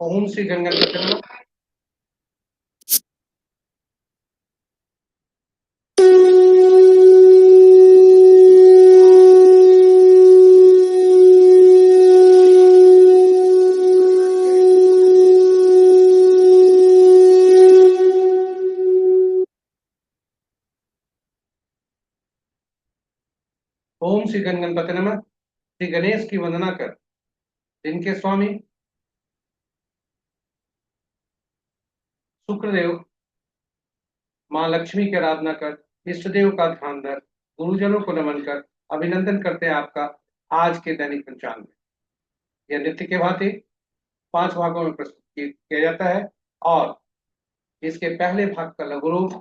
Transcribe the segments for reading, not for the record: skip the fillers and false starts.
ओम श्री गणगणपति नमः। ओम श्री गणगणपति नमः। श्री गणेश की वंदना कर, जिनके स्वामी शुक्रदेव माँ लक्ष्मी की आराधना कर, इष्ट देव का ध्यान धर, गुरुजनों को नमन कर, अभिनंदन करते हैं आपका आज के दैनिक पंचांग में। यह नित्य के भांति 5 भागों में प्रस्तुत किया जाता है और इसके पहले भाग का लघु रूप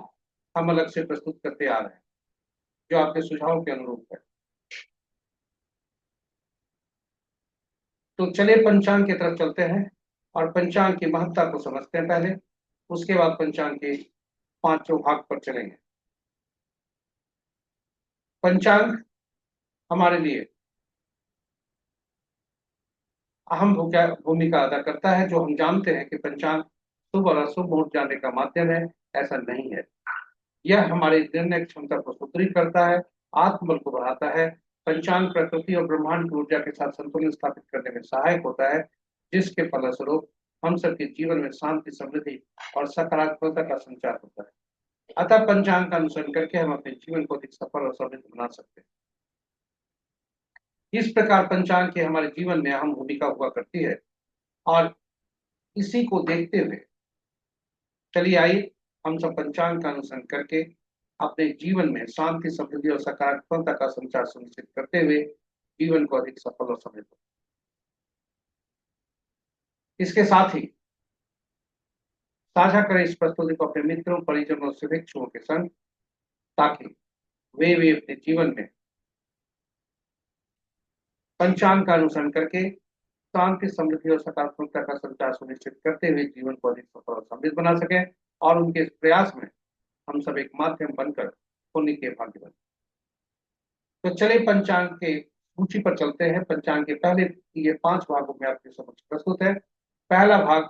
हम अलग से प्रस्तुत करते आ रहे हैं, जो आपके सुझाव के अनुरूप है। तो चलिए पंचांग की तरफ चलते हैं और पंचांग की महत्ता को समझते हैं पहले, उसके बाद पंचांग के 5 भाग पर चलेंगे। पंचांग हमारे लिए अहम भूमिका अदा करता है। जो हम जानते हैं कि पंचांग शुभ और अशुभ मुहूर्त जानने का माध्यम है, ऐसा नहीं है। यह हमारी निर्णय क्षमता को सुदृढ़ करता है, आत्मबल को बढ़ाता है। पंचांग प्रकृति और ब्रह्मांड की ऊर्जा के साथ संतुलन स्थापित करने में सहायक होता है, जिसके फलस्वरूप हम सबके जीवन में शांति, समृद्धि और सकारात्मकता का संचार होता है। अतः पंचांग का अनुसरण करके हम अपने जीवन को अधिक सफल और समृद्ध बना सकते हैं। इस प्रकार पंचांग की हमारे जीवन में अहम भूमिका हुआ करती है और इसी को देखते हुए चलिए आइए हम सब पंचांग का अनुसरण करके अपने जीवन में शांति, समृद्धि और सकारात्मकता का संचार सुनिश्चित करते हुए जीवन को अधिक सफल और समृद्ध। इसके साथ ही साझा करें इस प्रस्तुति को अपने मित्रों, परिजनों और शुभेच्छुओं के संग, ताकि वे अपने जीवन में पंचांग का अनुसरण करके शांति, समृद्धि और सकारात्मकता का संचार सुनिश्चित करते हुए जीवन को अधिक सफल और समृद्ध बना सके और उनके इस प्रयास में हम सब एक माध्यम बनकर पुण्य के भाग्य बने। तो चलिए पंचांग के सूची पर चलते हैं। पंचांग के पहले ये 5 भागों में आपके समक्ष प्रस्तुत है। पहला भाग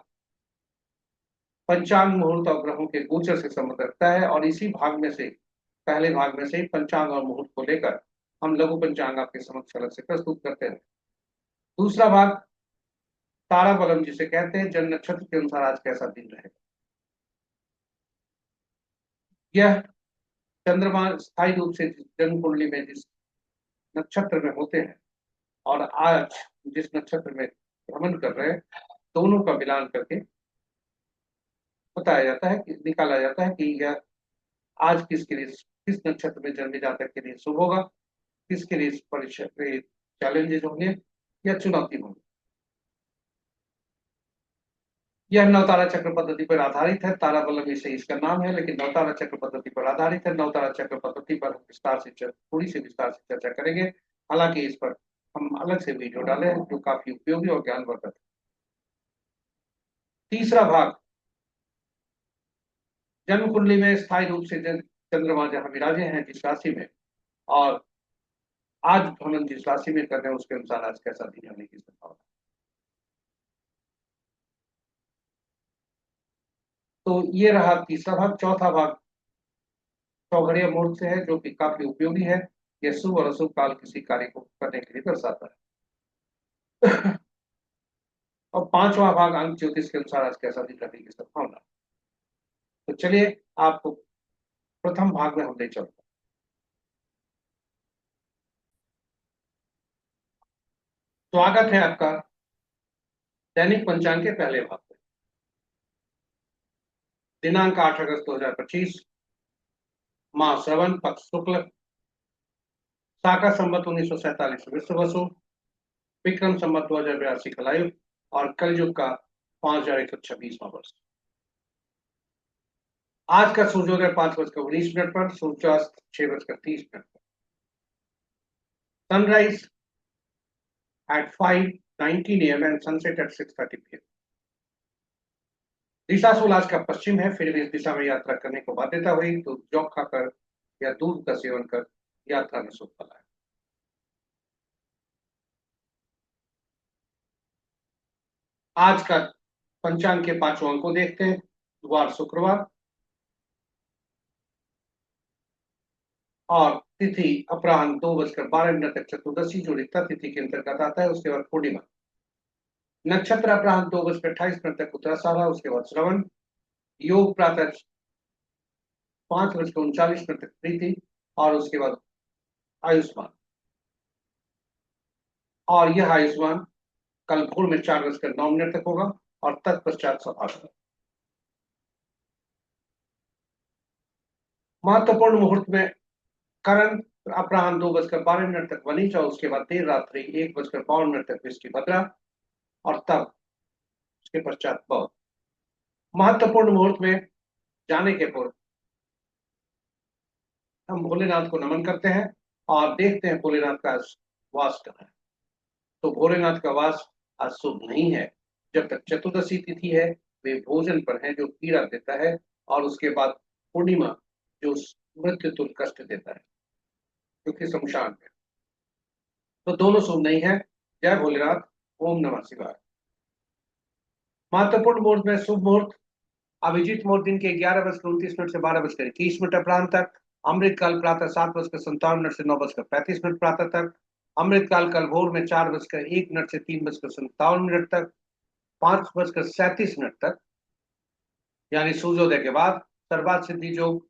पंचांग मुहूर्त और ग्रहों के गोचर से संबंध रखता है और इसी भाग में से, पहले भाग में से पंचांग और मुहूर्त को लेकर हम लघु पंचांग आपके समक्ष अलग से प्रस्तुत करते हैं। दूसरा भाग तारा बलम, जिसे कहते हैं जन्म नक्षत्र के अनुसार आज कैसा दिन रहेगा। यह चंद्रमा स्थायी रूप से जन्म कुंडली में जिस नक्षत्र में होते हैं और आज जिस नक्षत्र में भ्रमण कर रहे हैं, दोनों का मिलान करके बताया जाता है कि निकाला जाता है कि यह आज किसके लिए, किस नक्षत्र में जन्मे जातक के लिए शुभ होगा, किसके लिए परीक्षा चैलेंजेस होंगे या चुनौती होंगी। यह नवतारा चक्र पद्धति पर आधारित है। तारा बल्लभ इसे इसका नाम है, लेकिन नवतारा चक्र पद्धति पर आधारित है। नवतारा चक्र पद्धति पर हम विस्तार से थोड़ी सी विस्तार से चर्चा करेंगे। हालांकि इस पर हम अलग से वीडियो डाले हैं जो काफी उपयोगी और ज्ञानवर्धक है। तीसरा भाग जन्म कुंडली में स्थायी रूप से चंद्रमा जहां विराजे हैं जिस राशि में, और आज भ्रमण जिस राशि में कर रहे हैं, उसके अनुसार आज कैसा दिन होने की संभावना। तो ये रहा तीसरा भाग। चौथा भाग चौघड़िया मुहूर्त से है, जो कि काफी उपयोगी है। यह शुभ और अशुभ काल किसी कार्य को करने के लिए दर्शाता है। और पांचवा भाग अंक ज्योतिष के अनुसार आज कैसा दिन रहने की संभावना। तो चलिए आपको प्रथम भाग में हम ले चलते हैं। स्वागत है आपका दैनिक पंचांग के पहले भाग में। दिनांक 8 अगस्त 2025, माह श्रवण, पक्ष शुक्ल, शाका संवत 1947 विश्व वसु, विक्रम संवत 2082 कलायुग और कलयुग का 5126वां वर्ष। आज का सूर्योदय 5:19 पर, सूर्यास्त 6:30 पर। Sunrise at 5:19 AM and sunset at 6:30 PM। दिशा सूल आज का पश्चिम है, फिर भी इस दिशा में यात्रा करने को बाध्यता हुई तो जौ खाकर या दूध का सेवन कर यात्रा में सुख फला है। आज का पंचांग के पांचों अंक को देखते हैं। वार शुक्रवार, और तिथि अपराह्न 2:12 तक चतुर्दशी, जो रिक्ता तिथि के अंतर्गत आता है। उसके बाद पूर्णिमा। नक्षत्र अपराह्न 2:28 तक उत्तराषाढ़ा, उसके बाद श्रवण। योग प्रातः 5:39 तक प्रीति, और उसके बाद आयुष्मान। और यह आयुष्मान कल भोर में 4:09 तक होगा, और तत्पश्चात सभा। महत्वपूर्ण मुहूर्त में करण अपराह्न 2:12 तक वनीचा, उसके बाद देर रात्रि 1:52 तक इसकी भद्रा, और तब उसके पश्चात बौ। महत्वपूर्ण मुहूर्त में जाने के पूर्व हम भोलेनाथ को नमन करते हैं और देखते हैं भोलेनाथ का वास कहाँ है। तो भोलेनाथ का वास आज शुभ नहीं है। जब तक चतुर्दशी तिथि है वे भोजन पर है, जो पीड़ा देता है, और उसके बाद पूर्णिमा जो मृत्यु तुल्य कष्ट देता है, क्योंकि शमशान है। तो दोनों शुभ नहीं है। जय भोलेनाथ। ओम नमः शिवाय। महत्वपूर्ण मुहूर्त में शुभ मुहूर्त अभिजीत मुहूर्त दिन के 11:29 से 12:21 अपराह्न तक। अमृत काल प्रातः 7:57 से 9:35 प्रातः तक। अमृत काल कल भोर में 4:01 से 3:57 तक। 5:37 तक यानी सूर्योदय के बाद। सर्वात सिद्धि योग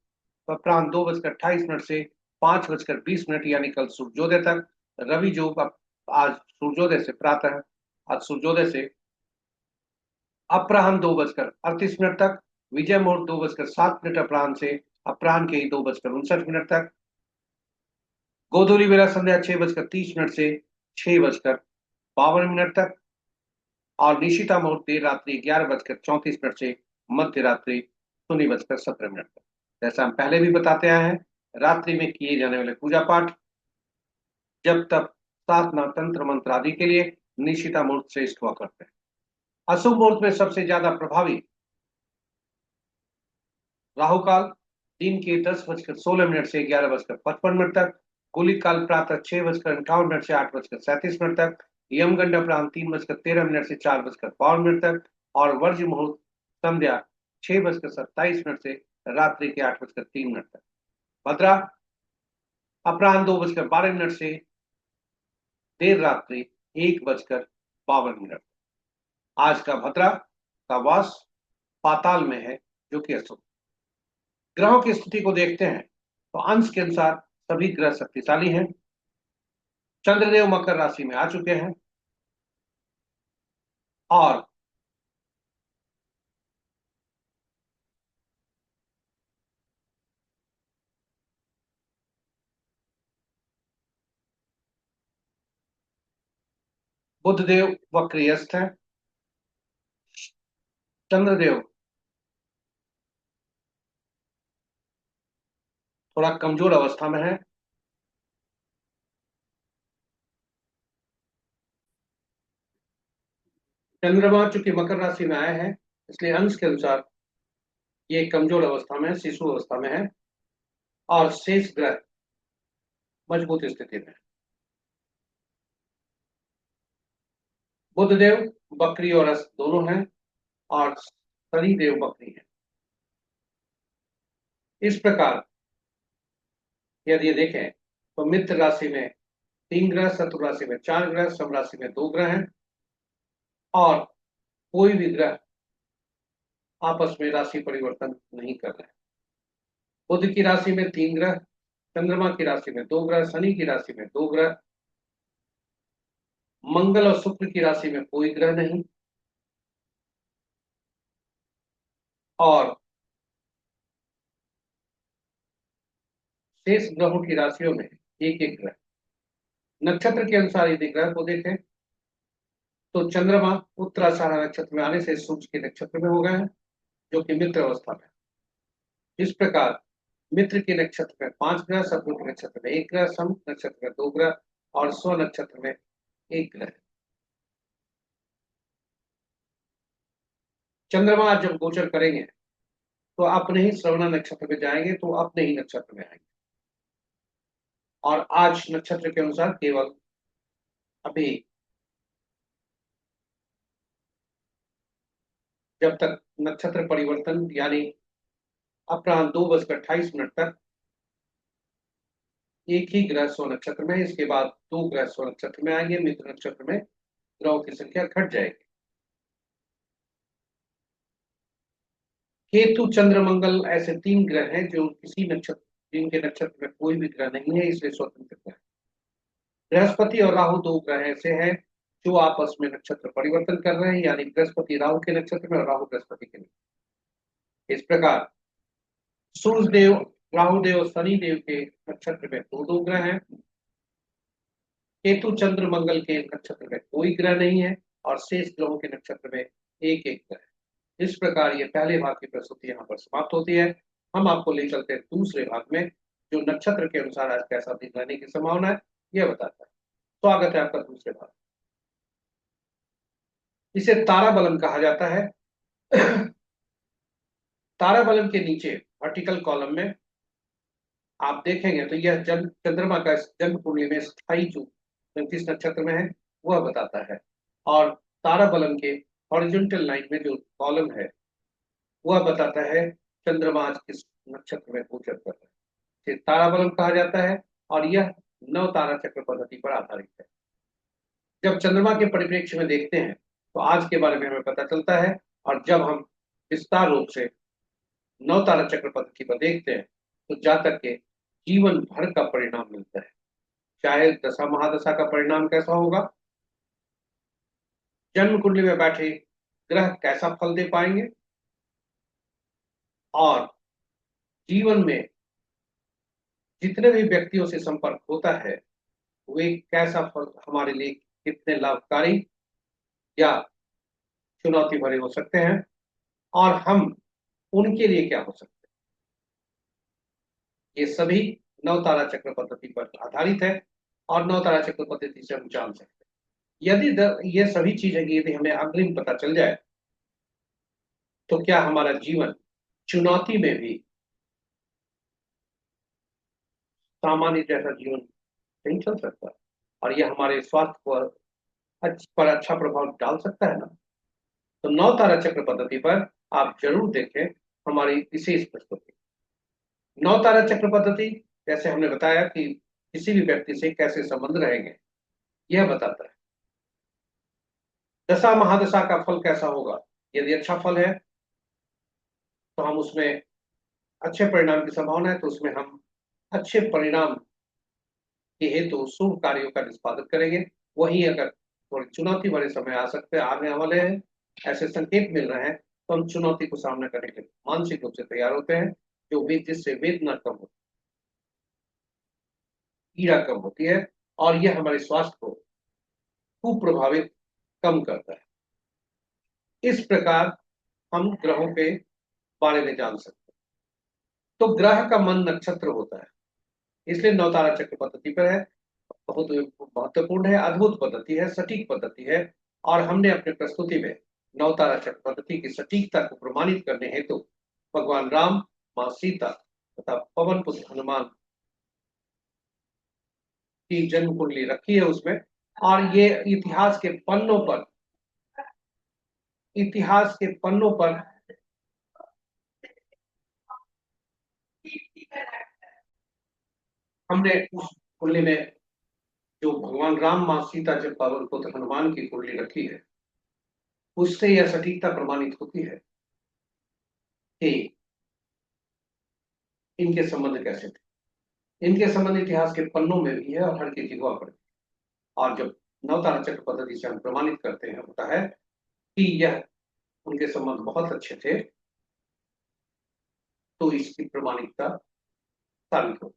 अपराह्न 2:28 से 5:20 यानी कल सूर्योदय तक। रवि योग आज सूर्योदय से प्रातः, आज सूर्योदय से अपराह्न 2:38 तक। विजय मुहूर्त 2:07 अपराह्न से अपराह्न के 2:59 तक। गोधूली बेला संध्या 6:30 से 6:52 तक। और निशिता मुहूर्त देर रात्रि 11:34 से मध्य रात्रि 0:17 तक। जैसा हम पहले भी बताते आए हैं, रात्रि में किए जाने वाले पूजा पाठ, जब तक साधना, तंत्र मंत्र आदि के लिए निशिता मुहूर्त श्रेष्ठ हुआ करते हैं। अशुभ मुहूर्त में सबसे ज्यादा प्रभावी राहु काल दिन के 10:16 से 11:55 तक। गुलिक काल प्रातः 6:58 से 8:37 तक। यमगंड अपराह्न 3:13 से 4:52 तक। और वर्ज मुहूर्त संध्या 6:27 से रात्रि के 8:03 तक। भद्रा अपराह्न 2:12 से देर रात्रि 1:52। आज का भद्रा का वास पाताल में है, जो कि अशुभ। ग्रहों की स्थिति को देखते हैं तो अंश के अनुसार सभी ग्रह शक्तिशाली हैं। चंद्रदेव मकर राशि में आ चुके हैं, और बुधदेव वक्रियस्थ है। चंद्रदेव थोड़ा कमजोर अवस्था में है। चंद्रमा चूंकि मकर राशि में आए हैं, इसलिए अंश के अनुसार ये कमजोर अवस्था में है, शिशु अवस्था में है। और शेष ग्रह मजबूत स्थिति में है। बुधदेव बकरी और अस्त दोनों हैं, और शनिदेव बकरी है। इस प्रकार यदि देखें तो मित्र राशि में 3 ग्रह, शत्रु राशि में 4 ग्रह, सम राशि में 2 ग्रह हैं। और कोई भी ग्रह आपस में राशि परिवर्तन नहीं कर रहे हैं। बुध की राशि में 3 ग्रह, चंद्रमा की राशि में 2 ग्रह, शनि की राशि में 2 ग्रह, मंगल और शुक्र की राशि में कोई ग्रह नहीं, और शेष ग्रहों की राशियों में एक एक ग्रह। नक्षत्र के अनुसार यदि ग्रह को देखें तो चंद्रमा उत्तराषाढ़ा नक्षत्र में आने से सूर्य के नक्षत्र में हो गए हैं, जो कि मित्र अवस्था में है। इस प्रकार मित्र के नक्षत्र में 5 ग्रह, शत्रु के नक्षत्र में 1 ग्रह, सम नक्षत्र में 2 ग्रह, और स्व नक्षत्र में 1 ग्रह। चंद्रमा जब गोचर करेंगे तो अपने ही श्रवण नक्षत्र में जाएंगे, तो अपने ही नक्षत्र में आएंगे। और आज नक्षत्र के अनुसार केवल अभी जब तक नक्षत्र परिवर्तन यानी अपराह्न 2:28 तक एक ही ग्रह स्व नक्षत्र में, इसके बाद दो ग्रह स्व नक्षत्र में आएंगे, मित्र नक्षत्र में ग्रहों की संख्या घट जाएगी। केतु, चंद्र, मंगल ऐसे तीन ग्रह हैं जो किसी नक्षत्र, जिनके नक्षत्र में कोई भी ग्रह नहीं है, इसलिए स्वतंत्र ग्रह। बृहस्पति और राहु दो ग्रह ऐसे हैं जो आपस में नक्षत्र परिवर्तन कर रहे हैं, यानी बृहस्पति राहु के नक्षत्र में और राहु बृहस्पति के नक्षत्र। इस प्रकार सूर्य देव, राहु देव और शनि देव के नक्षत्र में दो दो ग्रह हैं। केतु, चंद्र, मंगल के नक्षत्र में कोई ग्रह नहीं है और शेष ग्रहों के नक्षत्र में एक एक ग्रह है। इस प्रकार ये पहले भाग की प्रस्तुति यहाँ पर समाप्त होती है। हम आपको ले चलते हैं दूसरे भाग में, जो नक्षत्र के अनुसार आज कैसा दिन रहने की संभावना है यह बताता है। स्वागत है आपका दूसरे भाग। इसे ताराबलम कहा जाता है। ताराबलम के नीचे वर्टिकल कॉलम में आप देखेंगे तो यह जन्म, चंद्रमा का जन्म कुंडली में स्थायी जो किस नक्षत्र में है वह बताता है, और ताराबलम के हॉरिजॉन्टल लाइन में जो कॉलम है वह बताता है चंद्रमा आज किस नक्षत्र में गोचर कर रहा है। इसे ताराबलम कहा जाता है और यह नव तारा चक्र पद्धति पर आधारित है। जब चंद्रमा के परिप्रेक्ष्य में देखते हैं तो आज के बारे में हमें पता चलता है, और जब हम विस्तार रूप से नव तारा चक्र पद्धति पर देखते हैं तो जातक के जीवन भर का परिणाम मिलता है। चाहे दशा महादशा का परिणाम कैसा होगा, जन्म कुंडली में बैठे ग्रह कैसा फल दे पाएंगे, और जीवन में जितने भी व्यक्तियों से संपर्क होता है वे कैसा फल हमारे लिए कितने लाभकारी या चुनौती भरे हो सकते हैं, और हम उनके लिए क्या हो सकते हैं, ये सभी नवतारा चक्र पद्धति पर आधारित है और नवतारा चक्र पद्धति से हम जान सकते हैं। यदि ये सभी चीजें यदि हमें अग्रिम पता चल जाए तो क्या हमारा जीवन चुनौती में भी सामान्य जैसा जीवन नहीं चल सकता, और यह हमारे स्वास्थ्य पर अच्छा प्रभाव डाल सकता है ना। तो नौ तारा चक्र पद्धति पर आप जरूर देखें हमारी विशेष प्रस्तुति। नौ तारा चक्र पद्धति जैसे हमने बताया कि किसी भी व्यक्ति से कैसे संबंध रहेंगे यह बताता है। दशा महादशा का फल कैसा होगा, यदि अच्छा फल है तो हम उसमें अच्छे परिणाम की संभावना है, तो उसमें हम अच्छे परिणाम के हेतु शुभ कार्यों का निष्पादन करेंगे। वहीं अगर थोड़ी चुनौती भरे समय आ सकते हैं, आने वाले हैं, ऐसे संकेत मिल रहे हैं, तो हम चुनौती को सामना करने के लिए मानसिक रूप से तैयार होते हैं, जो वेद जिससे वेदना कम होती है, पीड़ा कम होती है, और यह हमारे स्वास्थ्य को कुप्रभावित कम करता है। इस प्रकार हम ग्रहों के बारे में जान सकते हैं। तो ग्रह का मन नक्षत्र होता है, इसलिए नवतारा चक्र पद्धति पर है। बहुत महत्वपूर्ण है, अद्भुत पद्धति है, सटीक पद्धति है, और हमने अपने प्रस्तुति में नवतारा चक्र पद्धति की सटीकता को प्रमाणित करने हेतु भगवान राम, मां सीता तथा पवन पुत्र हनुमान की जन्म कुंडली रखी है उसमें, और ये इतिहास के पन्नों पर हमने उस कुंडली में जो भगवान राम, मां सीता, जब पवन पुत्र हनुमान की कुंडली रखी है उससे यह सटीकता प्रमाणित होती है कि इनके संबंध कैसे थे। इनके संबंध इतिहास के पन्नों में भी है और हर की जगह पर। और जब नवतारा चक्र पद्धति से हम प्रमाणित करते हैं होता है कि यह उनके संबंध बहुत अच्छे थे, तो इसकी प्रमाणिकता साबित हो।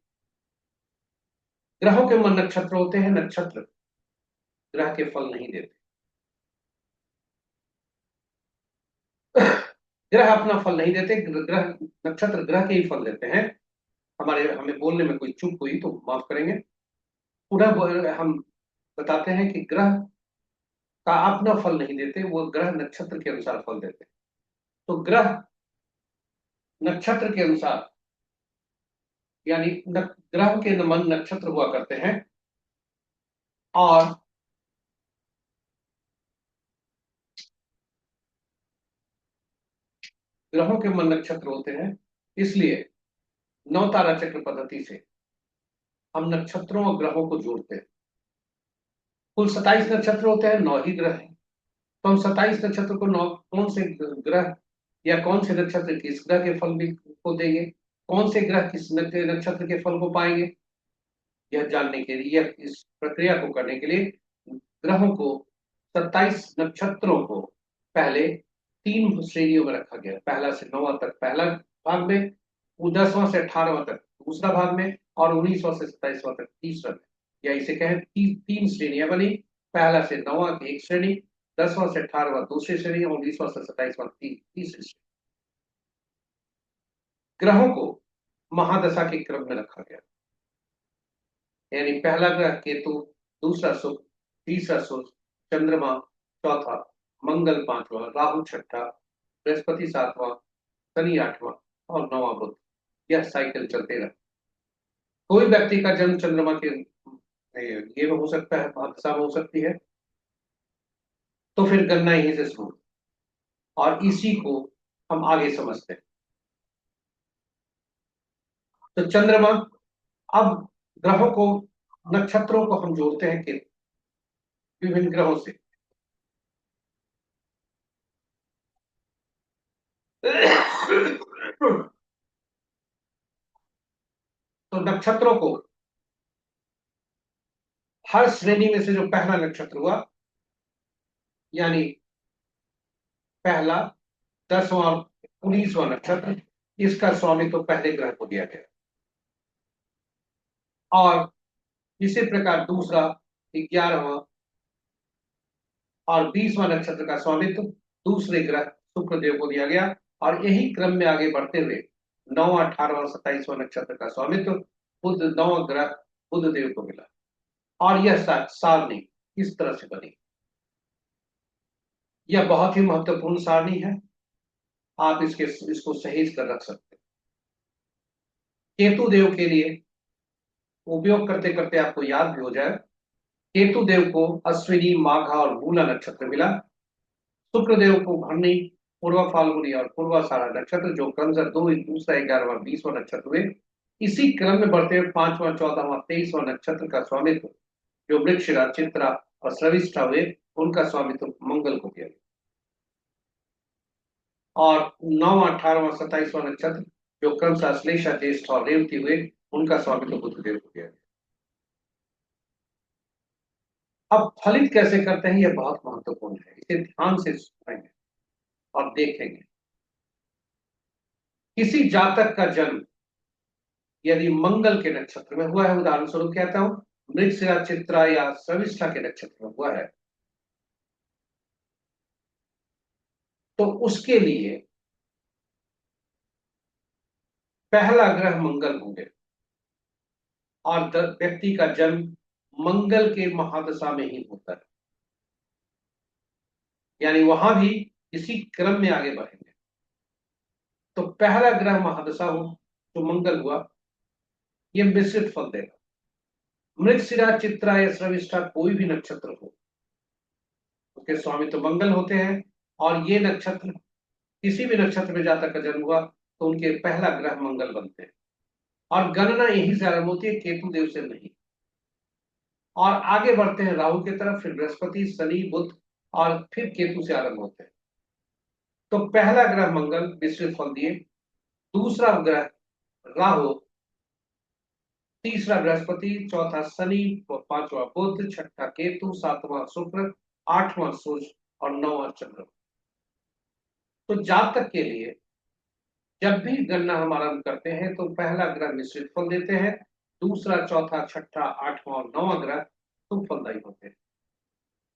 ग्रहों के मन नक्षत्र होते हैं, नक्षत्र ग्रह के फल नहीं देते। ग्रह अपना फल नहीं देते, ग्रह नक्षत्र ग्रह के ही फल देते हैं। हमें बोलने में कोई चूक हुई तो माफ करेंगे। हम बताते हैं कि ग्रह का अपना फल नहीं देते, वो ग्रह नक्षत्र के अनुसार फल देते हैं। तो ग्रह नक्षत्र के अनुसार यानी ग्रह के मन नक्षत्र हुआ करते हैं, और ग्रहों के मन नक्षत्र होते हैं, इसलिए नौ तारा चक्र पद्धति से हम नक्षत्रों और ग्रहों को जोड़ते हैं। कुल 27 नक्षत्र होते हैं, 9 ही ग्रह हैं। तो हम 27 नक्षत्र को 9 कौन से ग्रह या कौन से नक्षत्र किस ग्रह के फल भी को देंगे, कौन से ग्रह किस नक्षत्र के फल को पाएंगे, यह जानने के लिए, यह इस प्रक्रिया को करने के लिए ग्रहों को 27 नक्षत्रों को पहले 3 श्रेणियों में रखा गया। पहला से 9वां तक पहला भाग में, 10वां से 18वां तक दूसरा भाग में, और 19वां से 27वां तक तीसरा में। या इसे कहें तीन श्रेणियां बनी। पहला से 9वां की एक श्रेणी, 10वां से 18वां दूसरी श्रेणी, और 19वां से 27वां तीसरी श्रेणी। ग्रहों को महादशा के क्रम में रखा गया, यानी पहला ग्रह केतु, दूसरा शुक्र, तीसरा सूर्य, चंद्रमा चौथा, मंगल पांचवा, राहु छठा, बृहस्पति सातवां, शनि आठवां और नौवां बुध। यह साइकिल चलते रहे। कोई व्यक्ति का जन्म चंद्रमा के ये हो सकता है, दशा में हो सकती है। तो फिर गणना यहीं से शुरू, और इसी को हम आगे समझते हैं। तो चंद्रमा, अब ग्रहों को, नक्षत्रों को हम जोड़ते हैं कि विभिन्न ग्रहों से। तो नक्षत्रों को हर श्रेणी में से जो पहला नक्षत्र हुआ, यानी पहला, 10वां, 19वां नक्षत्र, इसका स्वामित्व तो पहले ग्रह को दिया गया। और इसी प्रकार दूसरा, 11वां और 20वां नक्षत्र का स्वामित्व दूसरे ग्रह शुक्रदेव को दिया गया। और यही क्रम में आगे बढ़ते हुए 9वां, 18वां, 27वां नक्षत्र का स्वामित्व बुध, 9वां ग्रह बुध देव को मिला। और यह सारणी इस तरह से बनी। यह बहुत ही महत्वपूर्ण सारणी है, आप इसको सहेज कर रख सकते हैं। केतु देव के लिए उपयोग करते करते आपको याद भी हो जाए, केतु देव को अश्विनी, माघा और मूला नक्षत्र मिला। शुक्रदेव को भरणी, पूर्व फाल्गुनी और पूर्वाषाढ़ा नक्षत्र, जो क्रमशः 2, दूसरा, 11वां, 20वां नक्षत्र हुए। इसी क्रम में बढ़ते हुए 5वां, 14वां, 23वां नक्षत्र का स्वामित्व जो मृगशिरा, चित्रा और श्रविष्ठा हुए, उनका स्वामित्व मंगल को किया। और 9वां, 18वां, 27वां नक्षत्र जो क्रमशः श्लेषा, ज्येष्ठ और रेवती हुए, उनका स्वामित्व बुधदेव को किया। अब फलित कैसे करते हैं, यह बहुत महत्वपूर्ण है, इसे ध्यान से सुनेंगे और देखेंगे। किसी जातक का जन्म यदि मंगल के नक्षत्र में हुआ है, उदाहरण स्वरूप कहता हूं, मृगशिरा, चित्रा या श्रविष्ठा के नक्षत्र में हुआ है, तो उसके लिए पहला ग्रह मंगल होंगे। और व्यक्ति का जन्म मंगल के महादशा में ही होता है, यानी वहां भी इसी क्रम में आगे बढ़ेंगे। तो पहला ग्रह महादशा हो जो मंगल हुआ, यह मिश्रित फल देगा। मृगशिरा, चित्रा या श्रविष्ठा कोई भी नक्षत्र हो, उसके स्वामी तो मंगल होते हैं। और ये नक्षत्र, किसी भी नक्षत्र में जातक का जन्म हुआ, तो उनके पहला ग्रह मंगल बनते हैं। और गणना यहीं से आरंभ होती है, केतु देव से नहीं। और आगे बढ़ते हैं राहु की तरफ, फिर बृहस्पति, शनि, बुध, और फिर केतु से आरंभ होते हैं। तो पहला ग्रह मंगल मिश्रित फल दिए, दूसरा ग्रह राहु, तीसरा बृहस्पति, चौथा शनि, पांचवा बुध, छठा केतु, सातवां शुक्र, आठवां सूर्य और नौवां चंद्र। तो जातक के लिए जब भी गणना हम आरंभ करते हैं, तो पहला ग्रह मिश्रित फल देते हैं, दूसरा, चौथा, छठा, आठवां और नौवां ग्रह शुभ फलदायी होते हैं।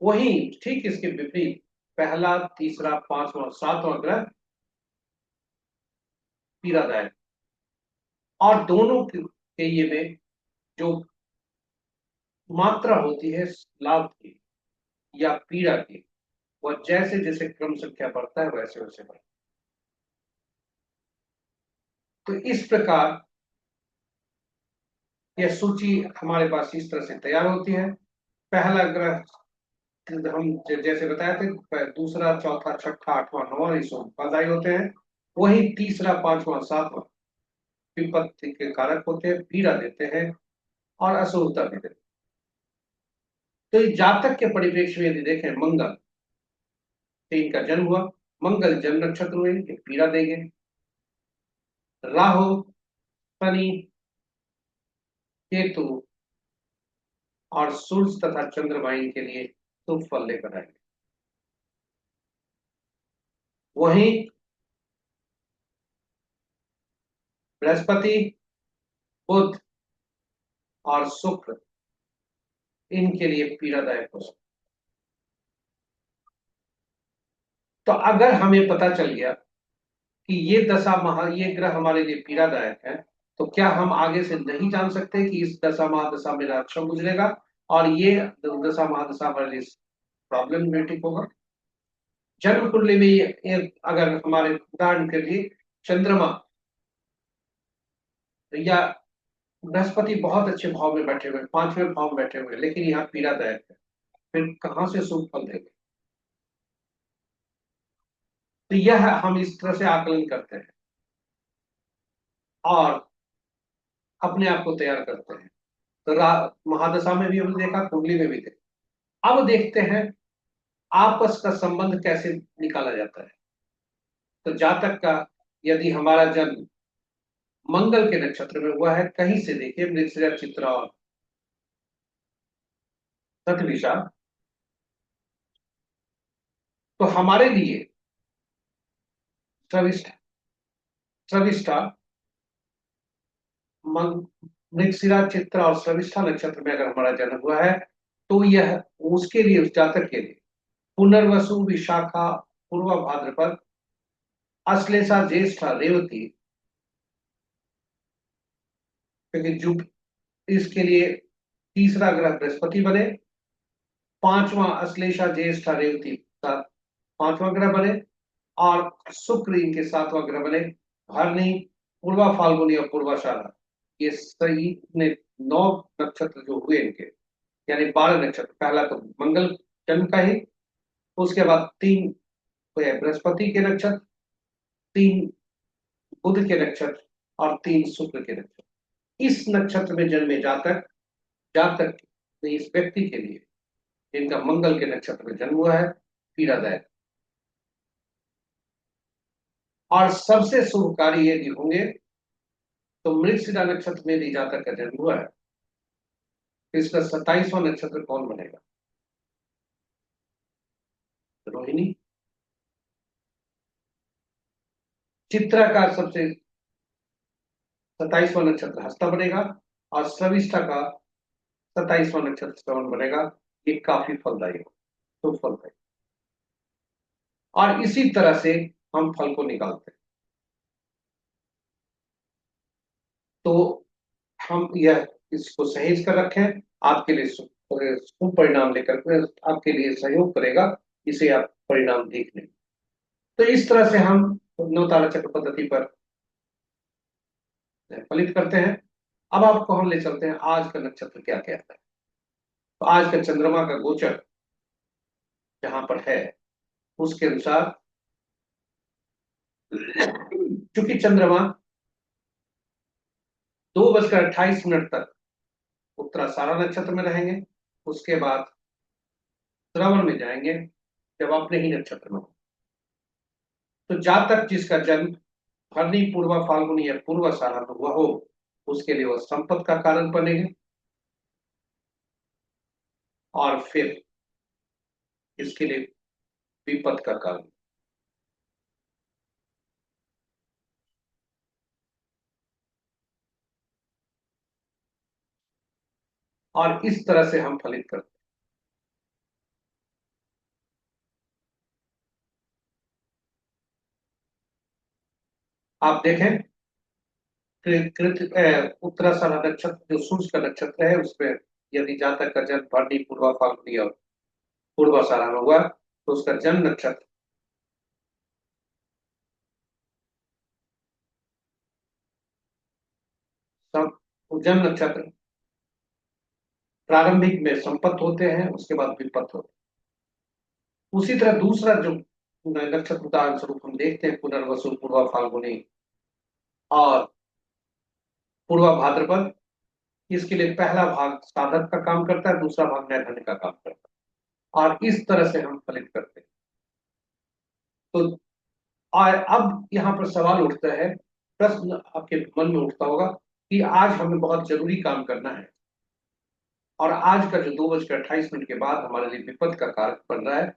वही ठीक इसके विपरीत पहला, तीसरा, पांचवा और सातवां ग्रह पीड़ादायक। और दोनों के ये में जो मात्रा होती है लाभ की या पीड़ा की, वह जैसे जैसे क्रम संख्या बढ़ता है वैसे वैसे बढ़ता है। तो इस प्रकार यह सूची हमारे पास इस तरह से तैयार होती है। पहला ग्रह हम जैसे बताए थे, दूसरा, चौथा, छठा, आठवां, नौवां, ये सब फलदायी होते हैं। वही तीसरा, पांचवा, सातवां विपत्ति के कारक होते हैं, पीड़ा देते हैं और असुरता भी देते हैं। तो इस जातक के परिप्रेक्ष्य में यदि देखें, मंगल से इनका जन्म हुआ, मंगल जन्म नक्षत्र हुए, ये पीड़ा देंगे। राहु, शनि, केतु और सूर्य तथा चंद्रमा इनके लिए शुभ फल लेकर आएंगे। वहीं बृहस्पति, बुध और शुक्र इनके लिए पीड़ादायक हो सकते। तो अगर हमें पता चल गया कि ये ग्रह हमारे लिए पीड़ादायक है, तो क्या हम आगे से नहीं जान सकते कि इस दशा महादशा में अक्षम गुजरेगा और ये दशा महादशा हमारे लिए प्रॉब्लमेटिक होगा? जन्म कुंडली में अगर हमारे उदाहरण के लिए चंद्रमा या बृहस्पति बहुत अच्छे भाव में बैठे हुए, पांचवें भाव में बैठे हुए, लेकिन यहाँ पीड़ादायक है, फिर कहां से शुभ फल देंगे? तो यह हम इस तरह से आकलन करते हैं और अपने आप को तैयार करते हैं। तो महादशा में भी हमने देखा, कुंडली में भी देखा। अब देखते हैं आपस का संबंध कैसे निकाला जाता है। तो जातक का यदि हमारा जन्म मंगल के नक्षत्र में हुआ है, कहीं से देखिए मृगशिरा, चित्रा और शतभिषा, तो हमारे लिए श्रविष्ठा श्रविष्ठा मृगशिरा, चित्रा और शर्विष्ठा नक्षत्र में अगर हमारा जन्म हुआ है, तो यह उसके लिए, उस जातक के लिए पुनर्वसु, विशाखा, पूर्वा भाद्रपद, अश्लेषा, ज्येष्ठा, रेवती, क्योंकि जो इसके लिए तीसरा ग्रह बृहस्पति बने, पांचवा अश्लेषा, ज्येष्ठा, रेवती पांचवा ग्रह बने, और शुक्र इनके सातवां ग्रह बने, भरणी, पूर्वा फाल्गुनी और पूर्वाषाढ़ा। ये सही ने 9 नक्षत्र जो हुए इनके, यानी 12 नक्षत्र। पहला तो मंगल जन्म का ही, उसके बाद 3 बृहस्पति के नक्षत्र, 3 बुध के नक्षत्र और 3 शुक्र के नक्षत्र। इस नक्षत्र में जन्मे जातक जातक इस व्यक्ति के लिए, जिनका मंगल के नक्षत्र में जन्म हुआ है, पीड़ादायक। और सबसे शुभकारी यदि होंगे तो मृगशिरा नक्षत्र में यदि जातक का जन्म हुआ है, तो इसका 27वां नक्षत्र कौन बनेगा? रोहिणी। चित्रा का सबसे 27वां नक्षत्र हस्ता बनेगा, और श्रविष्ठा का 27वां नक्षत्र श्रवण बनेगा। ये काफी फलदायी हो, तो फलदायी। और इसी तरह से हम फल को निकालते हैं। तो हम यह इसको सहेज कर रखें, आपके लिए शुभ परिणाम लेकर के आपके लिए सहयोग करेगा, इसे आप परिणाम देख लें। तो इस तरह से हम नवतारा चक्र पद्धति पर फलित करते हैं। अब आपको हम ले चलते हैं आज का नक्षत्र क्या कहता है। तो आज का चंद्रमा का गोचर जहां पर है, उसके अनुसार चूंकि चंद्रमा 2:28 तक उत्तराषाढ़ा नक्षत्र में रहेंगे, उसके बाद श्रवण में जाएंगे जब अपने ही नक्षत्र में हो। तो जातक जिसका जन्म भरणी, पूर्वा फाल्गुनी या पूर्वाषाढ़ा में हुआ हो, उसके लिए वह संपत्ति का कारण बनेंगे, और फिर इसके लिए विपद का कारण। और इस तरह से हम फलित करते हैं। आप देखें, उत्तराषाढ़ा नक्षत्र जो सूर्य का नक्षत्र है, उसमें यदि जातक का जन्म भरणी, पूर्वा फाल्गुनी और पूर्वाषाढ़ा में हुआ, तो उसका जन्म नक्षत्र जन्म नक्षत्र प्रारंभिक में संपत्त होते हैं, उसके बाद विपत्त होते हैं। उसी तरह दूसरा जो नक्षत्र उदाहरण स्वरूप हम देखते हैं पुनर्वसु, पूर्वा फाल्गुनी और पूर्वा भाद्रपद। इसके लिए पहला भाग साधक का काम करता है, दूसरा भाग नैधन्य का काम करता है, और इस तरह से हम फलित करते हैं। तो अब यहाँ पर सवाल उठता है, प्रश्न आपके मन में उठता होगा कि आज हमें बहुत जरूरी काम करना है और आज का जो 2:28 के बाद हमारे लिए विपद का कारक बन रहा है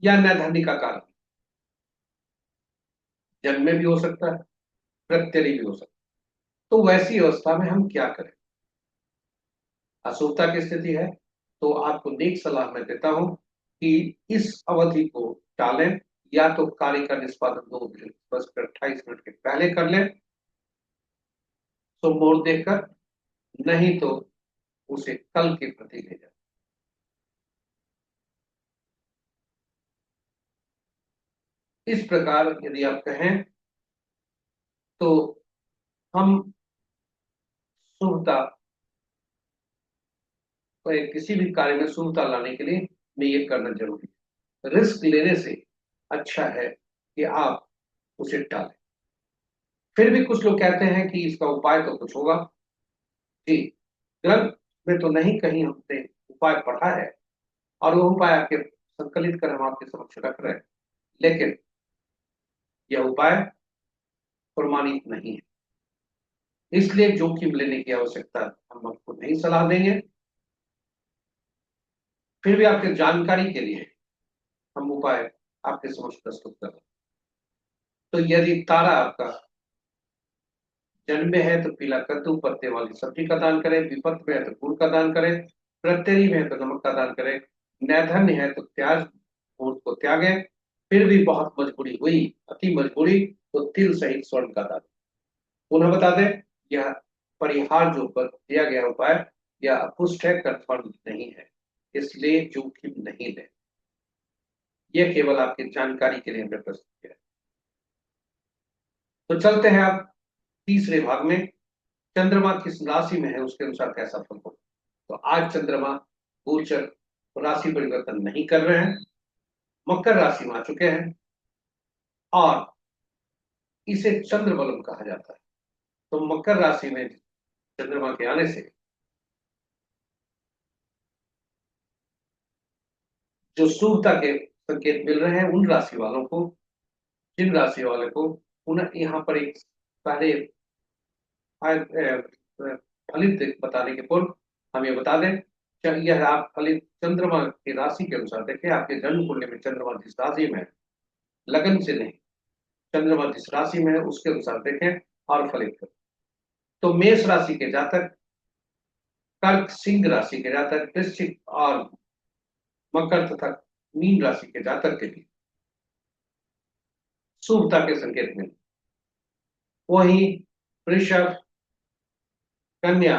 या नैधन्य का कारक, जन्म में भी हो सकता है, प्रत्यय भी हो सकता है। तो वैसी अवस्था में हम क्या करें? अशुभता की स्थिति है, तो आपको नेक सलाह मैं देता हूं कि इस अवधि को टालें, या तो कार्य का निष्पादन 2:28 के पहले कर लें शुभ मुहूर्त देखकर, नहीं तो उसे कल के प्रति ले जाए। इस प्रकार यदि आप कहें तो हम शुभता, किसी भी कार्य में शुभता लाने के लिए में ये करना जरूरी है। रिस्क लेने से अच्छा है कि आप उसे टालें। फिर भी कुछ लोग कहते हैं कि इसका उपाय तो कुछ होगा। जी, ग्रंथ में तो नहीं कहीं हमने उपाय पढ़ा है, और वो उपाय आपके संकलित कर हम आपके समक्ष रख रहे हैं, लेकिन यह उपाय प्रमाणित नहीं है, इसलिए जोखिम लेने की आवश्यकता हम आपको नहीं सलाह देंगे। फिर भी आपके जानकारी के लिए हम उपाय आपके समक्ष प्रस्तुत कर रहे हैं। तो यदि तारा आपका जन्म में है तो पीला कद्दू पत्ते वाली सब्जी का दान करें, विपत्त में है तो गुड़ का दान करें, प्रत्ययी में है तो नमक का दान करें, नैधन्य है तो प्याज भूत को त्यागें, फिर भी बहुत मजबूरी हुई, अति मजबूरी, तो तिल सहित स्वर्ण का दान। पुनः बता दें, यह परिहार जो दिया गया उपाय यह अपुष्ट है, कंफर्म नहीं है, इसलिए जोखिम नहीं लें। यह केवल आपकी जानकारी के लिए हमने प्रस्तुत किया है। तो चलते हैं आप तीसरे भाग में, चंद्रमा किस राशि में है उसके अनुसार कैसा फल होगा। तो आज चंद्रमा गोचर राशि परिवर्तन नहीं कर रहे हैं, मकर राशि में आ चुके हैं, और इसे चंद्र बलम कहा जाता है। तो मकर राशि में चंद्रमा के आने से जो शुभता के संकेत मिल रहे हैं उन राशि वालों को, जिन राशि वाले को उन्हें यहाँ पर एक पहले फलित बताने के पूर्व हम ये बता दें, यह आप फलित चंद्रमा की राशि के अनुसार देखें, आपके जन्म कुंडली में चंद्रमा जिस राशि में है, लगन से नहीं, चंद्रमा जिस राशि में है उसके अनुसार देखें और फलित करें। तो मेष राशि के जातक, कर्क सिंह राशि के जातक, वृश्चिक और मकर तथा मीन राशि के जातक के लिए शुभता के संकेत मिले। वहीं वृषभ, कन्या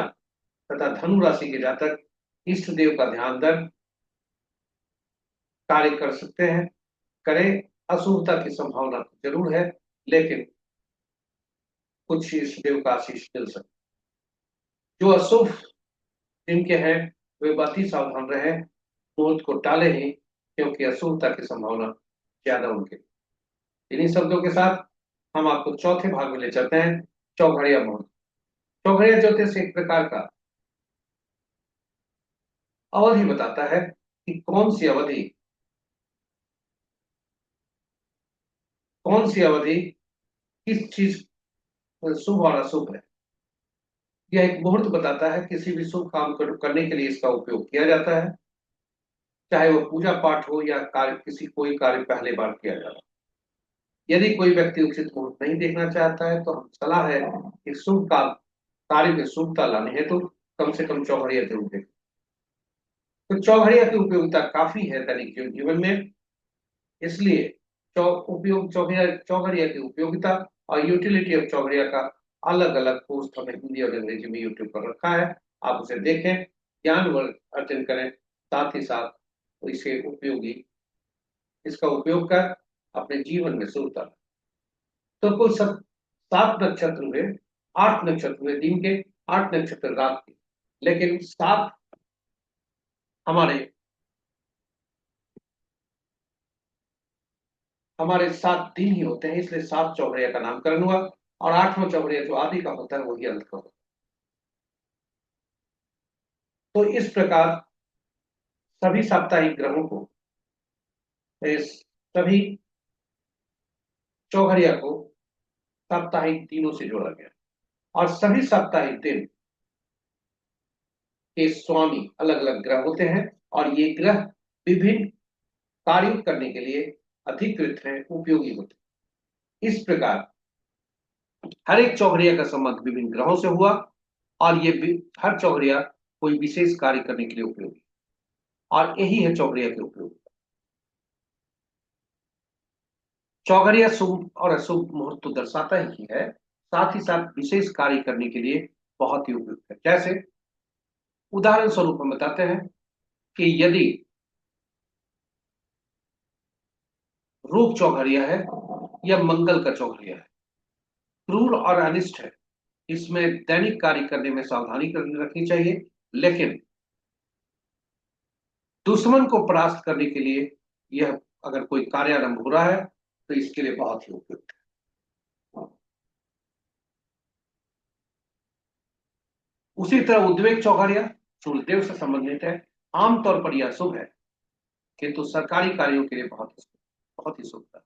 तथा धनु राशि के जातक इष्ट देव का ध्यान दर कार्य कर सकते हैं, करें। अशुभता की संभावना तो जरूर है, लेकिन कुछ इष्ट देव का आशीष मिल सकता है। जो अशुभ जिनके हैं वे बात ही सावधान रहे, मुहूर्त को टाले ही, क्योंकि अशुभता की संभावना ज्यादा उनके। इन्हीं शब्दों के साथ हम आपको चौथे भाग में ले चलते हैं, चौघड़िया मुहूर्त। चौघड़िया ज्योतिष एक प्रकार का अवधि बताता है कि कौन सी अवधि किस चीज शुभ और अशुभ है। यह एक मुहूर्त बताता है, किसी भी शुभ काम करने के लिए इसका उपयोग किया जाता है, चाहे वो पूजा पाठ हो या कोई कार्य पहले बार किया जाता है। यदि कोई व्यक्ति उचित मुहूर्त नहीं देखना चाहता है तो हम सलाह है कि शुभ कार्य में शुभता लाने हेतु कम से कम चौघड़िया जरूर देखें। तो चौघड़िया की उपयोगिता काफी है दैनिक जीवन में, इसलिए चौघड़िया की उपयोगिता और यूटिलिटी ऑफ चौघड़िया का अलग अलग पोस्ट हमने हिंदी और अंग्रेजी में यूट्यूब पर रखा है, आप उसे देखें, ज्ञान वर्ग अर्जन करें, साथ ही साथ इसका उपयोग कर अपने जीवन में शुभता। तो कुल सब 7 नक्षत्र हुए, 8 नक्षत्र हुए दिन के, 8 नक्षत्र रात के, लेकिन 7 हमारे हमारे 7 दिन ही होते हैं, इसलिए 7 चौघड़िया का नामकरण हुआ। और 8वां चौघड़िया जो आदि का होता है वही अंत का होता है। तो इस प्रकार सभी साप्ताहिक ग्रहों को, इस सभी चौघड़िया को साप्ताहिक दिनों से जोड़ा गया। और सभी साप्ताहिक दिन के स्वामी अलग अलग ग्रह होते हैं, और ये ग्रह विभिन्न कार्यों करने के लिए अधिकृत हैं, उपयोगी होते हैं। इस प्रकार हर एक चौघड़िया का संबंध विभिन्न ग्रहों से हुआ, और हर चौघड़िया कोई विशेष कार्य करने के लिए उपयोगी, और यही है चौघड़िया के उपयोग। चौघड़िया शुभ और अशुभ मुहूर्त तो दर्शाता ही है, साथ ही साथ विशेष कार्य करने के लिए बहुत ही उपयुक्त है। जैसे उदाहरण स्वरूप हम बताते हैं कि यदि रूप चौघड़िया है या मंगल का चौघड़िया है, क्रूर और अनिष्ट है, इसमें दैनिक कार्य करने में सावधानी रखनी चाहिए, लेकिन दुश्मन को परास्त करने के लिए यह अगर कोई कार्यारंभ हो रहा है तो इसके लिए बहुत ही उपयुक्त है। उसी तरह उद्वेग चौघड़िया सूर्यदेव से संबंधित है। आमतौर पर यह शुभ है, किंतु सरकारी कार्यों के लिए बहुत ही शुभ है।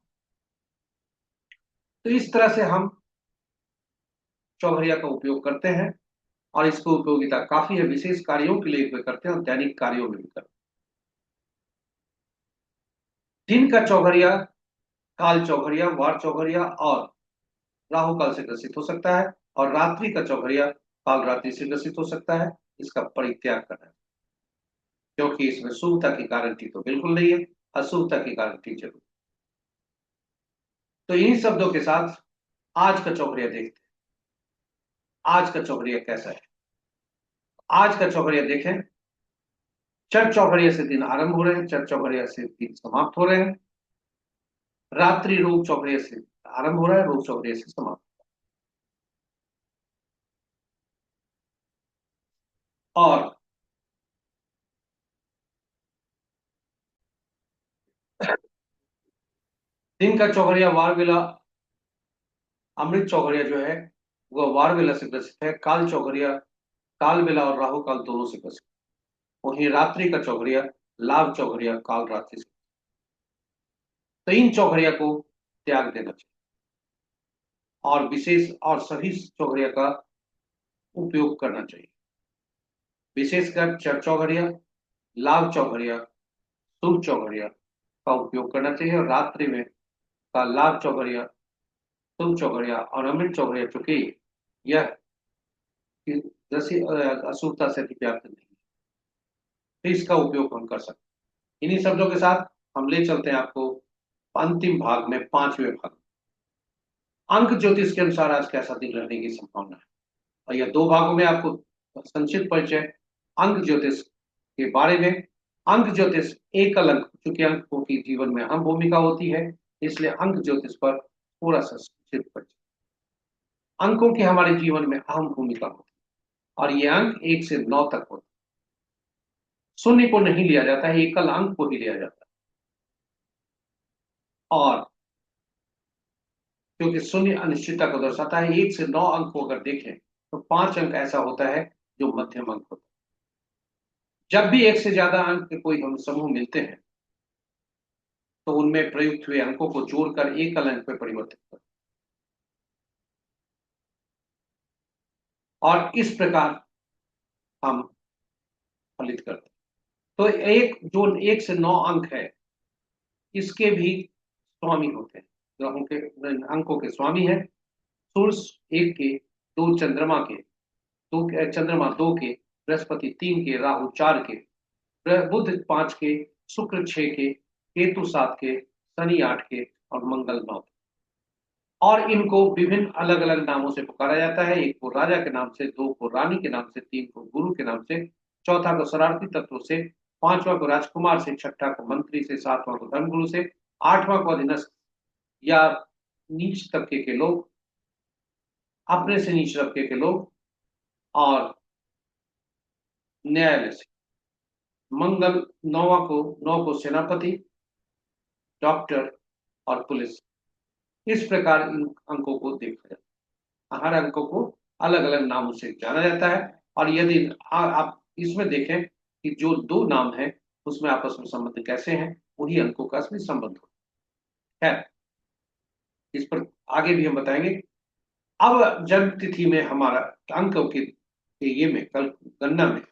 तो इस तरह से हम चौघड़िया का उपयोग करते हैं, और इसकी उपयोगिता काफी है, विशेष कार्यों के लिए भी करते हैं और दैनिक कार्यों में भी करते हैं। दिन का चौघड़िया काल चौघड़िया, वार चौघड़िया और राहु काल से ग्रसित हो सकता है, और रात्रि का चौघड़िया काल रात्रि से ग्रसित हो सकता है। इसका परित्याग करना है, क्योंकि इसमें शुभता की गारंटी तो बिल्कुल नहीं है, अशुभता की गारंटी जरूर। तो इन शब्दों के साथ आज का चौघड़िया देखते हैं। आज का चौघड़िया कैसा है? आज का चौघड़िया देखें। चर चौघड़िया से दिन आरंभ हो रहे हैं, चर चौघड़िया से दिन समाप्त हो रहे हैं। रात्रि रोग चौघड़िया से आरंभ हो रहा है, रोग चौघड़िया से समाप्त। और दिन का चौघड़िया वार वेला, अमृत चौघड़िया जो है वह वार वेला से ग्रसित है। काल चौघड़िया काल वेला और राहु काल दोनों से ग्रसित। वहीं रात्रि का चौघड़िया लाभ चौघड़िया काल रात्रि से। तो इन चौघड़िया को त्याग देना चाहिए, और विशेष और सभी चौघड़िया का उपयोग करना चाहिए। विशेषकर चर चौघड़िया, लाभ चौघड़िया, शुभ चौघड़िया का उपयोग करना चाहिए, और रात्रि में का लाभ चौघड़िया, शुभ चौघड़िया और अमृत चौघड़िया, चूंकि यह अशुभता से व्याप्त नहीं है, तो इसका उपयोग हम कर सकते हैं। इन्हीं शब्दों के साथ हम ले चलते हैं आपको अंतिम भाग में, 5वें भाग। अंक ज्योतिष के अनुसार आज कैसा दिन रहने की संभावना है, और यह 2 भागों में आपको संक्षिप्त परिचय अंक ज्योतिष के बारे में। अंक ज्योतिष एकल अंक, चूंकि अंकों की जीवन में अहम भूमिका होती है, इसलिए अंक ज्योतिष पर थोड़ा सा संक्षिप्त परिचय। अंकों की हमारे जीवन में अहम भूमिका होती है, और ये अंक 1 से 9 तक होते हैं। शून्य को नहीं लिया जाता है, एकल अंक को ही लिया जाता है। और क्योंकि शून्य अनिश्चितता को दर्शाता है, 1 से 9 अंक को अगर देखें तो 5 अंक ऐसा होता है जो मध्यम अंक होता है। जब भी 1 से ज्यादा अंक के कोई हम समूह मिलते हैं तो उनमें प्रयुक्त हुए अंकों को जोड़कर एकल अंक में परिवर्तित करते हैं, और इस प्रकार हम फलित करते हैं। तो एक जो 1 से 9 अंक है, इसके भी स्वामी होते हैं। ग्रहों के अंकों के स्वामी है। सूर्य 1 के, दो चंद्रमा के, चंद्रमा 2 के, बृहस्पति 3 के, राहु 4 के, बुध 5 के, शुक्र 6 के, केतु 7 के, शनि 8 के और मंगल 9 के। और इनको विभिन्न अलग अलग नामों से पुकारा जाता है। 1 को राजा के नाम से, 2 को रानी के नाम से, 3 को गुरु के नाम से, चौथा को शरारती तत्व से, पांचवा को राजकुमार से, छठा को मंत्री से, सातवां को धर्मगुरु से, आठवां को अधीनस्थ या नीच तबके के लोग, अपने से नीच तबके के लोग, और न्यायालय से। मंगल 9 को सेनापति, डॉक्टर, और पुलिस, इस प्रकार इन अंकों को देखा जाता है। हर अंकों को अलग अलग नामों से जाना जाता है। और यदि आप इसमें देखें कि जो दो नाम हैं उसमें आपस में संबंध कैसे हैं, वही अंकों का असली संबंध है। इस पर आगे भी हम बताएंगे। अब जन्म तिथि में हमारा अंकों के ये में कल गणना में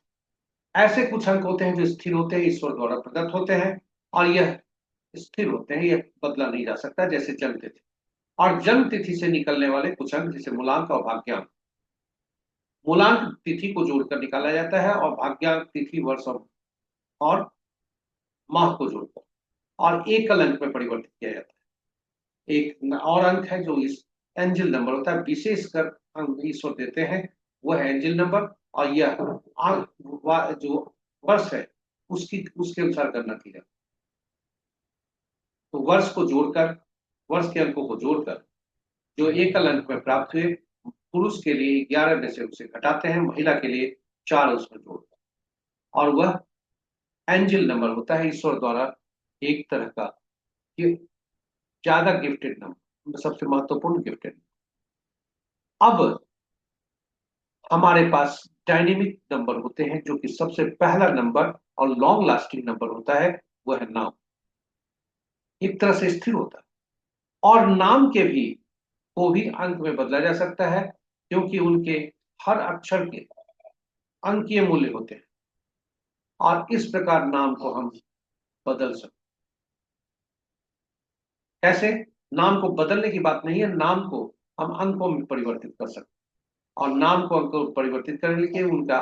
ऐसे कुछ अंक होते हैं जो स्थिर होते हैं, ईश्वर द्वारा प्रदत्त होते हैं, और यह स्थिर होते हैं, यह बदला नहीं जा सकता, जैसे जन्म तिथि। और जन्म तिथि से निकलने वाले कुछ अंक जैसे मूलांक और भाग्यांक, मूलांक तिथि को जोड़कर निकाला जाता है और भाग्यांक तिथि वर्ष और माह को जोड़कर और एकल अंक में परिवर्तित किया जाता है। एक और अंक है जो इस एंजल नंबर होता है, विशेषकर अंक ईश्वर देते हैं, वह है एंजल नंबर। और यह जो वर्ष है उसके अनुसार गणना की जाती है। तो वर्ष को जोड़कर, वर्ष के अंकों को जोड़कर जो एकल अंक में प्राप्त हुए, पुरुष के लिए 11 में से उसे घटाते हैं, महिला के लिए 4 उसमें जोड़ते हैं, और वह एंजल नंबर होता है, ईश्वर द्वारा एक तरह का ये ज्यादा गिफ्टेड नंबर, सबसे महत्वपूर्ण गिफ्टेड। अब हमारे पास डायनेमिक नंबर होते हैं, जो कि सबसे पहला नंबर और लॉन्ग लास्टिंग नंबर होता है, वह है नाम। एक तरह से स्थिर होता है, और नाम के भी को भी अंक में बदला जा सकता है, क्योंकि उनके हर अक्षर के अंकीय मूल्य होते हैं, और इस प्रकार नाम को हम बदल सकते हैं। कैसे? नाम को बदलने की बात नहीं है, नाम को हम अंकों में परिवर्तित कर सकते हैं, और नाम को अंकों में परिवर्तित करने के उनका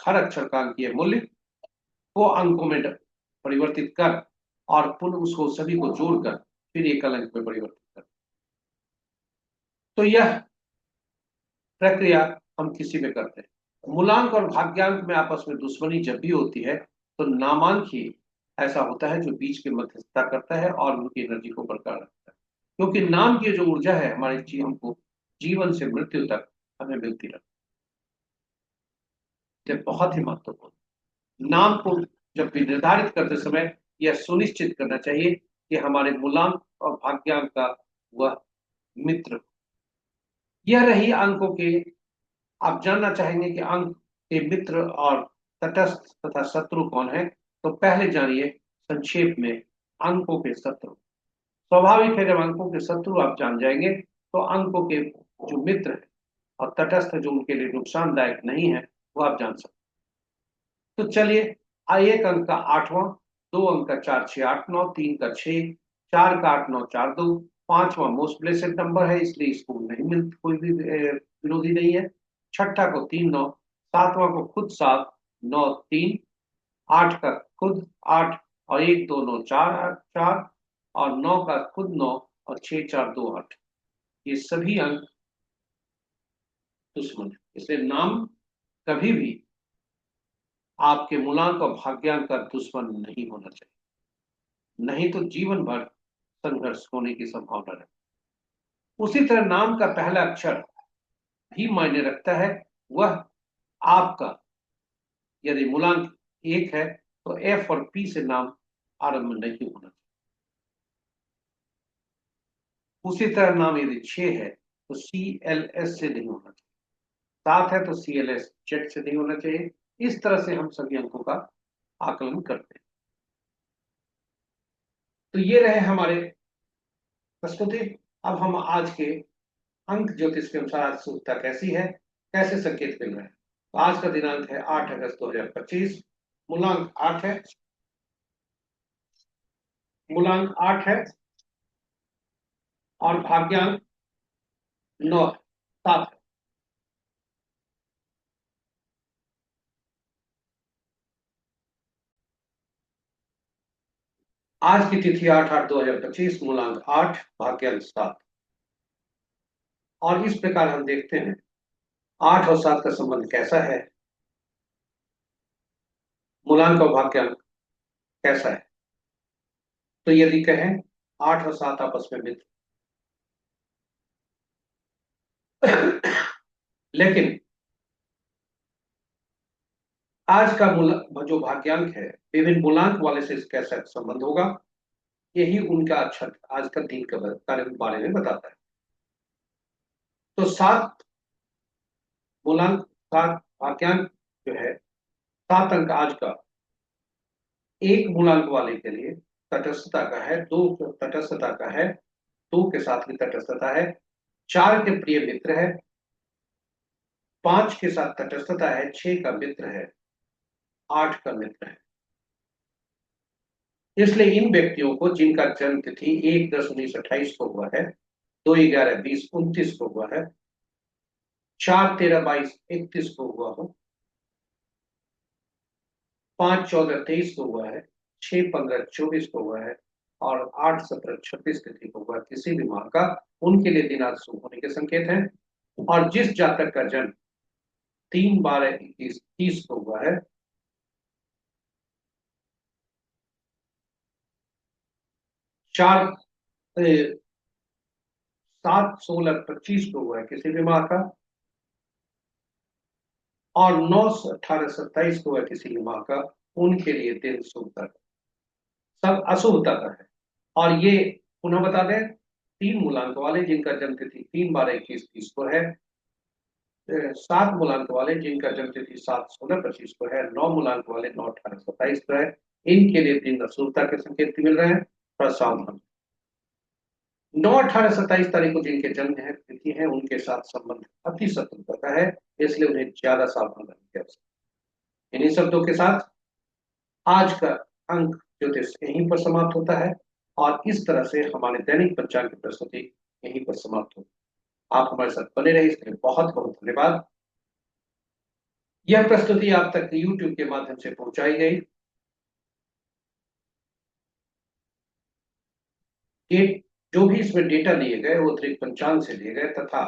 हर अक्षर का अंकीय मूल्य को अंकों में परिवर्तित कर और पुनः उसको सभी को जोड़कर फिर एकल अंक में परिवर्तित कर। तो यह प्रक्रिया हम किसी में करते हैं। मूलांक और भाग्यांक में आपस में दुश्मनी जब भी होती है, तो नामांक ही ऐसा होता है जो बीच के मध्यस्थता करता है और उनकी एनर्जी को बरकरार रखता है, क्योंकि नाम की जो ऊर्जा है हमारे जीवन को, जीवन से मृत्यु तक हमें मिलती रहती है। बहुत ही महत्वपूर्ण नाम को जब भी निर्धारित करते समय यह सुनिश्चित करना चाहिए कि हमारे मूलांक और भाग्यांक का वह मित्र। यह रही अंकों के। आप जानना चाहेंगे कि अंक के मित्र और तटस्थ तथा शत्रु कौन है, तो पहले जानिए संक्षेप में अंकों के शत्रु। स्वाभाविक है, जब अंकों के शत्रु आप जान जाएंगे तो अंकों के जो मित्र है और तटस्थ जो उनके लिए नुकसानदायक नहीं है वो आप जान सकते। तो चलिए, एक अंक का 8वां, 2 अंक का 4 6 8 9, 3 का 6, 4 का 8 9 4 2, 5वां मोस्ट ब्लेसेड नंबर है, इसलिए इसको नहीं मिल, कोई भी विरोधी नहीं है। छठा को 3 9, 7वां को खुद 7 9 3, 8 का खुद 8 और 1 2 9 4 8 4, और 9 का खुद 9 और 6 4 2 8। ये सभी अंक दुश्मन है, इसलिए नाम कभी भी आपके मूलांक और भाग्यांक का दुश्मन नहीं होना चाहिए, नहीं तो जीवन भर संघर्ष होने की संभावना है। उसी तरह नाम का पहला अक्षर भी मायने रखता है। वह आपका यदि मूलांक 1 है तो एफ और पी से नाम आरंभ नहीं होना चाहिए। उसी तरह नाम यदि 6 है तो सी एल एस से नहीं होना चाहिए, 7 है तो सी एल एस जेड से नहीं होना चाहिए। इस तरह से हम सभी अंकों का आकलन करते हैं। तो ये रहे हमारे प्रस्तुति। अब हम आज के अंक ज्योतिष के अनुसार आज शुभता कैसी है, कैसे संकेत मिल रहे हैं। तो आज का दिनांक है 8 अगस्त 2025। मूलांक 8 है, मूलांक 8 है और भाग्यांक 9 7 है। आज की तिथि 8/8/2025, मूलांक 8, भाग्यांक 7। और इस प्रकार हम देखते हैं 8 और 7 का संबंध कैसा है, मूलांक और भाग्यांक कैसा है। तो यदि कहें 8 और 7 आपस में मित्र, लेकिन आज का मूल जो भाग्यांक है विभिन्न मूलांक वाले से कैसा संबंध होगा, यही उनका अच्छा आज का दिन का कार्य के बारे में बताता है। तो सात मूलांक, सात वाक्यांश जो है, सात अंक आज का एक मूलांक वाले के लिए तटस्थता का है, दो तटस्थता का है, दो के साथ भी तटस्थता है, चार के प्रिय मित्र है, पांच के साथ तटस्थता है, छह का मित्र है, आठ का मित्र है। इसलिए इन व्यक्तियों को जिनका जन्म तिथि 1/10/1928 को हुआ है, 2/11/2029 को हुआ है, 4/13/22/31 को हुआ हो, 5/14/23 को हुआ है, 6/15/24 को हुआ है और 8/17/26 तिथि को हुआ, किसी भी माह का, उनके लिए दिन आज शुभ होने के संकेत हैं। और जिस जातक का जन्म 3/12/21/30 को हुआ है, 4 7/16/25 को हुआ है किसी भी माह का, और 9/18/27 को हुआ है किसी भी माह का, उनके लिए दिन शुभ है, सब अशुभता का है। और ये पुनः बता दें, तीन मूलांक वाले जिनका जन्म तिथि 3/12/21/30 को है, सात मूलांक वाले जिनका जन्म तिथि 7/16/25 को है, नौ मूलांक वाले 9/18/27 को है, इनके लिए दिन अशुभता के संकेत मिल रहे हैं। थोड़ा सावधान। 9/18/27 तारीख को जिनके जन्म है तिथि है, उनके साथ संबंध अति शत्रुता का है, इसलिए उन्हें ज्यादा सावधान रहने की आवश्यकता है। इन्हीं शब्दों के साथ आज का अंक ज्योतिष यहीं पर समाप्त होता है, और इस तरह से हमारे दैनिक पंचांग की प्रस्तुति यहीं पर समाप्त होती है। आप हमारे साथ बने रहे, इसके लिए बहुत बहुत धन्यवाद। यह प्रस्तुति आप तक YouTube के माध्यम से पहुंचाई गई। ये जो भी इसमें डेटा लिए गए वो अतिरिक्त पंचांग से लिए गए, तथा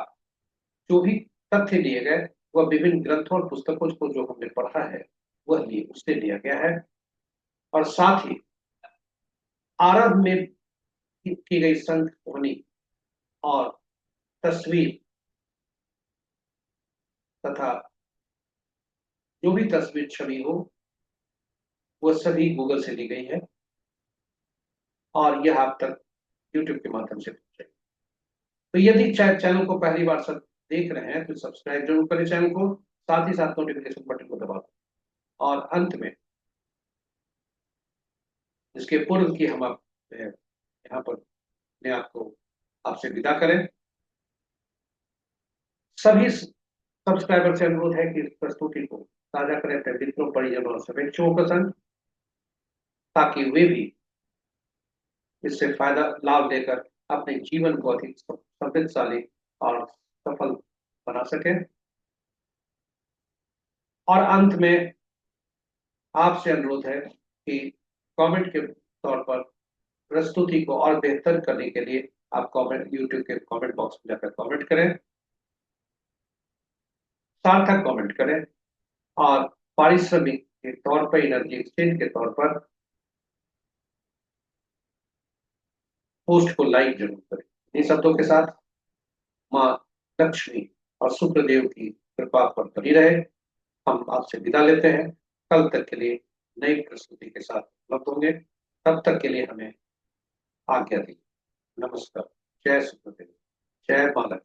जो भी तथ्य लिए गए वह विभिन्न ग्रंथों और पुस्तकों को जो हमने पढ़ा है वह लिए उससे लिया गया है। और साथ ही आरंभ में की गई संख ध्वनि और तस्वीर तथा जो भी तस्वीर छवि हो वह सभी गूगल से ली गई है, और यह आप तक यूट्यूब के माध्यम से पहुंचेगी। तो यदि चैनल को पहली बार सब देख रहे हैं तो सब्सक्राइब जरूर करें चैनल को, साथ ही साथ नोटिफिकेशन बटन को दबा दें। और अंत में इसके पूर्व की हम आप यहाँ पर अपने आपको आपसे विदा करें। सभी सब्सक्राइबर से अनुरोध है कि इस प्रस्तुति को साझा करें अपने मित्रों, परिजनों और शुभेच्छुओं के संग, ताकि वे भी इससे फायदा लाभ लेकर अपने जीवन को अधिक समृद्धशाली और सफल बना सकें। और अंत में आपसे अनुरोध है कि कमेंट के तौर पर प्रस्तुति को और बेहतर करने के लिए आप कमेंट यूट्यूब के कमेंट बॉक्स में जाकर कमेंट करें, सार्थक कमेंट करें, और पारिश्रमिक के तौर पर, एनर्जी एक्सचेंज के तौर पर पोस्ट को लाइक जरूर करें। इन शब्दों के साथ माँ लक्ष्मी और शुक्रदेव की कृपा पर बनी रहे। हम आपसे विदा लेते हैं, कल तक के लिए नई प्रस्तुति के साथ उपलब्ध होंगे। तब तक के लिए हमें आज्ञा दी। नमस्कार। जय शुक्रदेव। जय माँ लक्ष्मी।